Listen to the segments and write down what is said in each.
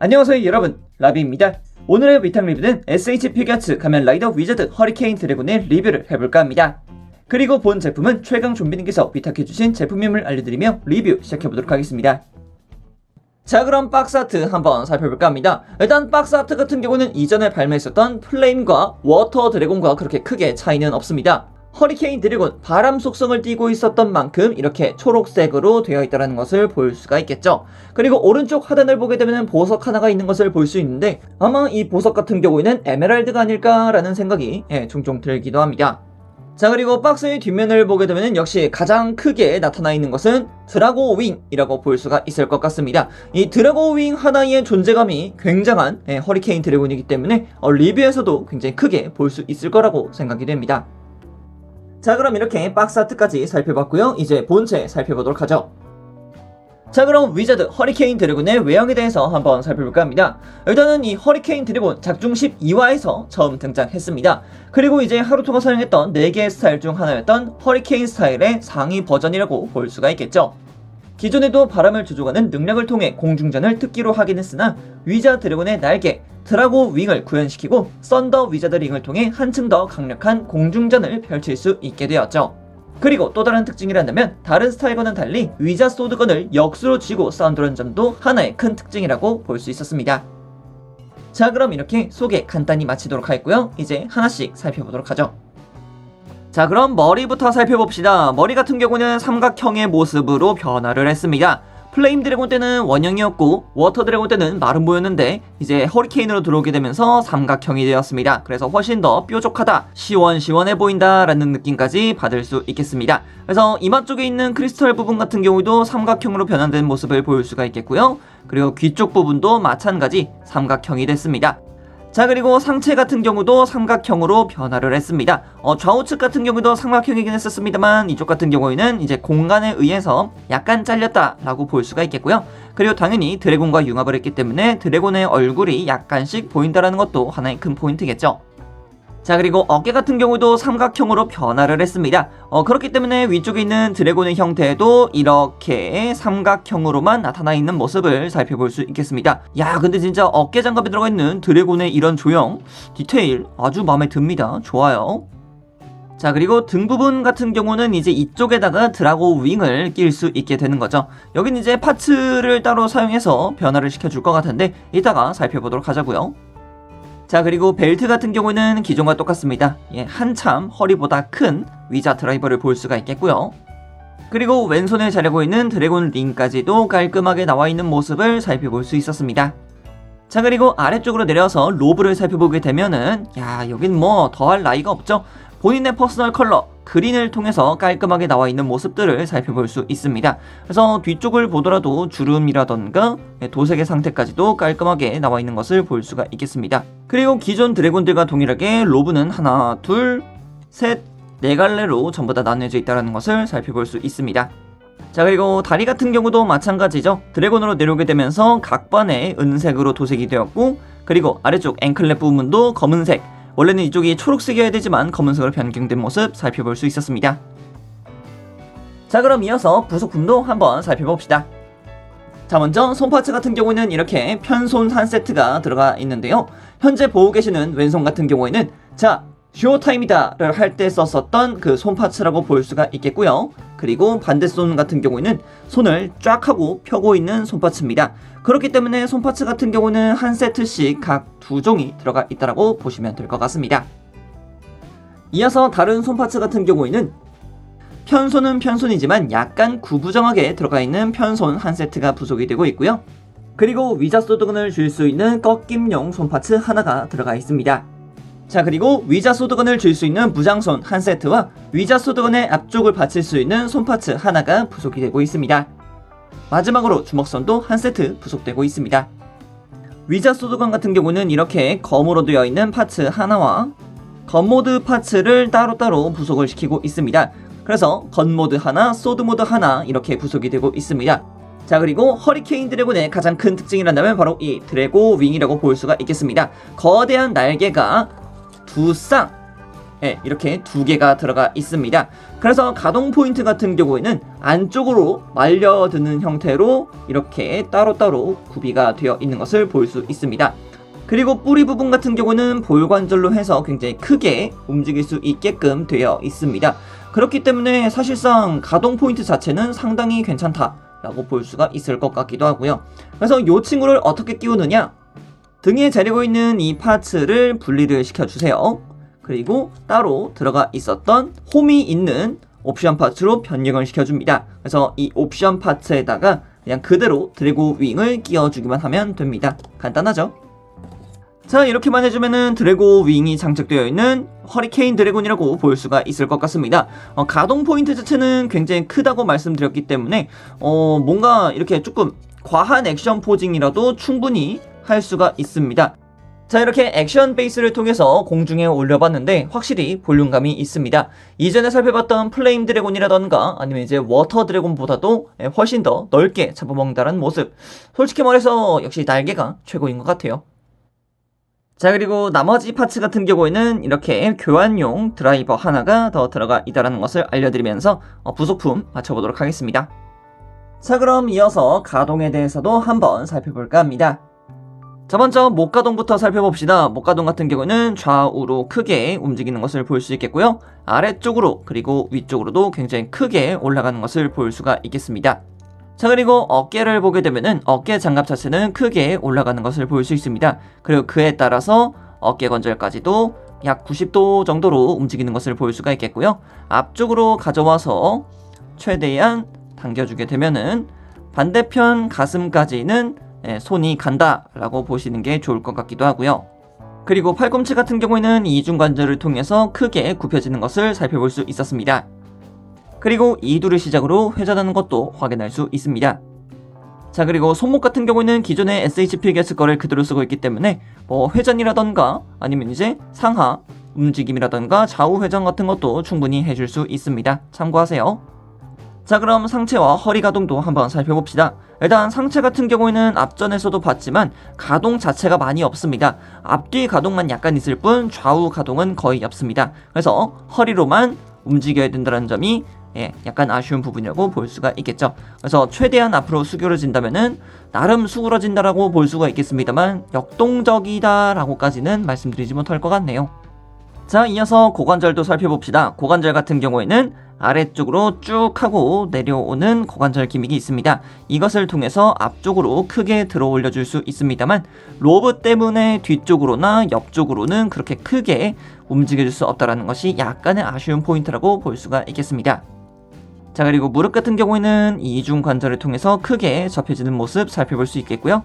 안녕하세요 여러분, 라비입니다. 오늘의 위탁 리뷰는 SH 피겨츠 가면 라이더 위자드 허리케인 드래곤의 리뷰를 해볼까 합니다. 그리고 본 제품은 최강 좀비님께서 위탁해주신 제품임을 알려드리며 리뷰 시작해보도록 하겠습니다. 자, 그럼 박스 아트 한번 살펴볼까 합니다. 일단 박스 아트 같은 경우는 이전에 발매했었던 플레임과 워터 드래곤과 그렇게 크게 차이는 없습니다. 허리케인 드래곤 바람 속성을 띠고 있었던 만큼 이렇게 초록색으로 되어 있다는 것을 볼 수가 있겠죠. 그리고 오른쪽 하단을 보게 되면 보석 하나가 있는 것을 볼 수 있는데 아마 이 보석 같은 경우에는 에메랄드가 아닐까라는 생각이 종종 들기도 합니다. 자, 그리고 박스의 뒷면을 보게 되면 역시 가장 크게 나타나 있는 것은 드라고 윙이라고 볼 수가 있을 것 같습니다. 이 드라고 윙 하나의 존재감이 굉장한 허리케인 드래곤이기 때문에 리뷰에서도 굉장히 크게 볼 수 있을 거라고 생각이 됩니다. 자, 그럼 이렇게 박스 아트까지 살펴봤고요. 이제 본체 살펴보도록 하죠. 자, 그럼 위자드 허리케인 드래곤의 외형에 대해서 한번 살펴볼까 합니다. 일단은 이 허리케인 드래곤 작중 12화에서 처음 등장했습니다. 그리고 이제 하루토가 사용했던 4개의 스타일 중 하나였던 허리케인 스타일의 상위 버전이라고 볼 수가 있겠죠. 기존에도 바람을 조종하는 능력을 통해 공중전을 특기로 하긴 했으나 위자 드래곤의 날개 드라고 윙을 구현시키고 썬더 위자드 링을 통해 한층 더 강력한 공중전을 펼칠 수 있게 되었죠. 그리고 또 다른 특징이란다면 다른 스타일과는 달리 위자 소드건을 역수로 쥐고 싸운다는 점도 하나의 큰 특징이라고 볼 수 있었습니다. 자, 그럼 이렇게 소개 간단히 마치도록 하겠고요. 이제 하나씩 살펴보도록 하죠. 자, 그럼 머리부터 살펴봅시다. 머리 같은 경우는 삼각형의 모습으로 변화를 했습니다. 플레임 드래곤 때는 원형이었고 워터 드래곤 때는 마른 보였는데 이제 허리케인으로 들어오게 되면서 삼각형이 되었습니다. 그래서 훨씬 더 뾰족하다, 시원시원해 보인다 라는 느낌까지 받을 수 있겠습니다. 그래서 이마 쪽에 있는 크리스털 부분 같은 경우도 삼각형으로 변환된 모습을 볼 수가 있겠고요. 그리고 귀 쪽 부분도 마찬가지 삼각형이 됐습니다. 자, 그리고 상체 같은 경우도 삼각형으로 변화를 했습니다. 좌우측 같은 경우도 삼각형이긴 했었습니다만 이쪽 같은 경우에는 이제 공간에 의해서 약간 잘렸다라고 볼 수가 있겠고요. 그리고 당연히 드래곤과 융합을 했기 때문에 드래곤의 얼굴이 약간씩 보인다라는 것도 하나의 큰 포인트겠죠. 자, 그리고 어깨 같은 경우도 삼각형으로 변화를 했습니다. 그렇기 때문에 위쪽에 있는 드래곤의 형태도 이렇게 삼각형으로만 나타나 있는 모습을 살펴볼 수 있겠습니다. 야, 근데 진짜 어깨 장갑에 들어가 있는 드래곤의 이런 조형, 디테일 아주 마음에 듭니다. 좋아요. 자, 그리고 등 부분 같은 경우는 이제 이쪽에다가 드라고 윙을 낄 수 있게 되는 거죠. 여긴 이제 파츠를 따로 사용해서 변화를 시켜줄 것 같은데 이따가 살펴보도록 하자고요. 자, 그리고 벨트 같은 경우는 기존과 똑같습니다. 한참 허리보다 큰 위자 드라이버를 볼 수가 있겠고요. 그리고 왼손에 자르고 있는 드래곤 링까지도 깔끔하게 나와 있는 모습을 살펴볼 수 있었습니다. 자, 그리고 아래쪽으로 내려서 로브를 살펴보게 되면은 여긴 뭐 더할 나위가 없죠. 본인의 퍼스널 컬러 그린을 통해서 깔끔하게 나와 있는 모습들을 살펴볼 수 있습니다. 그래서 뒤쪽을 보더라도 주름이라던가 도색의 상태까지도 깔끔하게 나와 있는 것을 볼 수가 있겠습니다. 그리고 기존 드래곤들과 동일하게 로브는 하나, 둘, 셋, 네 갈래로 전부 다 나뉘어져 있다는 것을 살펴볼 수 있습니다. 자, 그리고 다리 같은 경우도 마찬가지죠. 드래곤으로 내려오게 되면서 각반에 은색으로 도색이 되었고 그리고 아래쪽 앵클랩 부분도 검은색, 원래는 이쪽이 초록색이어야 되지만 검은색으로 변경된 모습 살펴볼 수 있었습니다. 자, 그럼 이어서 부속품도 한번 살펴봅시다. 자, 먼저 손파츠 같은 경우는 이렇게 편손 한 세트가 들어가 있는데요. 현재 보고 계시는 왼손 같은 경우에는 쇼타임이다 를 할 때 썼었던 그 손파츠라고 볼 수가 있겠고요. 그리고 반대손 같은 경우에는 손을 쫙 하고 펴고 있는 손파츠입니다. 그렇기 때문에 손파츠 같은 경우는 한 세트씩 각 2종이 들어가 있다고 보시면 될 것 같습니다. 이어서 다른 손파츠 같은 경우에는 편손은 편손이지만 약간 구부정하게 들어가 있는 편손 한 세트가 부속이 되고 있고요. 그리고 위자 소드건을 줄 수 있는 꺾임용 손파츠 하나가 들어가 있습니다. 자, 그리고 위자 소드건을 줄 수 있는 무장손 한 세트와 위자 소드건의 앞쪽을 받칠 수 있는 손파츠 하나가 부속이 되고 있습니다. 마지막으로 주먹선도 한 세트 부속되고 있습니다. 위자 소드건 같은 경우는 이렇게 검으로 되어 있는 파츠 하나와 건 모드 파츠를 따로따로 부속을 시키고 있습니다. 그래서 건 모드 하나, 소드 모드 하나 이렇게 부속이 되고 있습니다. 자, 그리고 허리케인 드래곤의 가장 큰 특징이란다면 바로 이 드래고 윙이라고 볼 수가 있겠습니다. 거대한 날개가 두 쌍 이렇게 두 개가 들어가 있습니다. 그래서 가동 포인트 같은 경우에는 안쪽으로 말려드는 형태로 이렇게 따로따로 구비가 되어 있는 것을 볼 수 있습니다. 그리고 뿌리 부분 같은 경우는 볼 관절로 해서 굉장히 크게 움직일 수 있게끔 되어 있습니다. 그렇기 때문에 사실상 가동 포인트 자체는 상당히 괜찮다라고 볼 수가 있을 것 같기도 하고요. 그래서 이 친구를 어떻게 끼우느냐? 등에 자리고 있는 이 파츠를 분리를 시켜주세요. 그리고 따로 들어가 있었던 홈이 있는 옵션 파츠로 변경을 시켜줍니다. 그래서 이 옵션 파츠에다가 그냥 그대로 드래곤 윙을 끼워주기만 하면 됩니다. 간단하죠? 자, 이렇게만 해주면은 드래곤 윙이 장착되어 있는 허리케인 드래곤이라고 볼 수가 있을 것 같습니다. 가동 포인트 자체는 굉장히 크다고 말씀드렸기 때문에 뭔가 이렇게 조금 과한 액션 포징이라도 충분히 할 수가 있습니다. 자, 이렇게 액션 베이스를 통해서 공중에 올려봤는데 확실히 볼륨감이 있습니다. 이전에 살펴봤던 플레임 드래곤이라던가 아니면 이제 워터 드래곤보다도 훨씬 더 넓게 잡아먹는다는 모습. 솔직히 말해서 역시 날개가 최고인 것 같아요. 자, 그리고 나머지 파츠 같은 경우에는 이렇게 교환용 드라이버 하나가 더 들어가 있다는 것을 알려드리면서 부속품 맞춰보도록 하겠습니다. 자, 그럼 이어서 가동에 대해서도 한번 살펴볼까 합니다. 자, 먼저 목가동부터 살펴봅시다. 목가동 같은 경우는 좌우로 크게 움직이는 것을 볼 수 있겠고요. 아래쪽으로 그리고 위쪽으로도 굉장히 크게 올라가는 것을 볼 수가 있겠습니다. 자, 그리고 어깨를 보게 되면은 어깨 장갑 자체는 크게 올라가는 것을 볼 수 있습니다. 그리고 그에 따라서 어깨 관절까지도 약 90도 정도로 움직이는 것을 볼 수가 있겠고요. 앞쪽으로 가져와서 최대한 당겨주게 되면은 반대편 가슴까지는 손이 간다라고 보시는 게 좋을 것 같기도 하고요. 그리고 팔꿈치 같은 경우에는 이중관절을 통해서 크게 굽혀지는 것을 살펴볼 수 있었습니다. 그리고 이두를 시작으로 회전하는 것도 확인할 수 있습니다. 자, 그리고 손목 같은 경우에는 기존의 SHP 게스 거를 그대로 쓰고 있기 때문에 뭐 회전이라던가 아니면 이제 상하 움직임이라던가 좌우 회전 같은 것도 충분히 해줄 수 있습니다. 참고하세요. 자, 그럼 상체와 허리 가동도 한번 살펴봅시다. 일단 상체 같은 경우에는 앞전에서도 봤지만 가동 자체가 많이 없습니다. 앞뒤 가동만 약간 있을 뿐 좌우 가동은 거의 없습니다. 그래서 허리로만 움직여야 된다는 점이 약간 아쉬운 부분이라고 볼 수가 있겠죠. 그래서 최대한 앞으로 수그러진다면은 나름 수그러진다라고 볼 수가 있겠습니다만 역동적이다라고까지는 말씀드리지 못할 것 같네요. 자, 이어서 고관절도 살펴봅시다. 고관절 같은 경우에는 아래쪽으로 쭉 하고 내려오는 고관절 기믹이 있습니다. 이것을 통해서 앞쪽으로 크게 들어 올려줄 수 있습니다만 로브 때문에 뒤쪽으로나 옆쪽으로는 그렇게 크게 움직여줄 수 없다는 것이 약간의 아쉬운 포인트라고 볼 수가 있겠습니다. 자, 그리고 무릎 같은 경우에는 이중 관절을 통해서 크게 접혀지는 모습 살펴볼 수 있겠고요.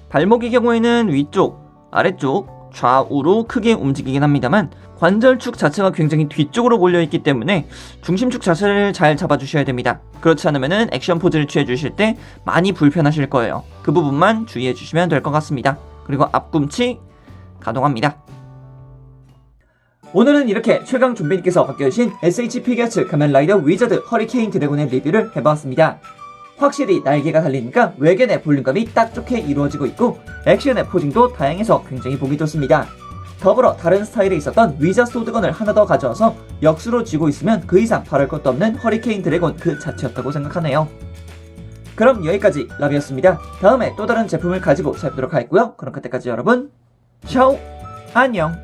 발목의 경우에는 위쪽, 아래쪽, 좌우로 크게 움직이긴 합니다만 관절축 자체가 굉장히 뒤쪽으로 몰려있기 때문에 중심축 자세를 잘 잡아주셔야 됩니다. 그렇지 않으면 액션 포즈를 취해주실 때 많이 불편하실 거예요. 그 부분만 주의해주시면 될 것 같습니다. 그리고 앞꿈치 가동합니다. 오늘은 이렇게 최강 좀비님께서 바뀌어주신 SHP 게츠 가면라이더 위저드 허리케인 드래곤의 리뷰를 해봤습니다. 확실히 날개가 달리니까 외견의 볼륨감이 딱 좋게 이루어지고 있고 액션의 포징도 다양해서 굉장히 보기 좋습니다. 더불어 다른 스타일에 있었던 위저 소드건을 하나 더 가져와서 역수로 쥐고 있으면 그 이상 바랄 것도 없는 허리케인 드래곤 그 자체였다고 생각하네요. 그럼 여기까지 라비였습니다. 다음에 또 다른 제품을 가지고 살펴보도록 하겠고요. 그럼 그때까지 여러분 샤오 안녕.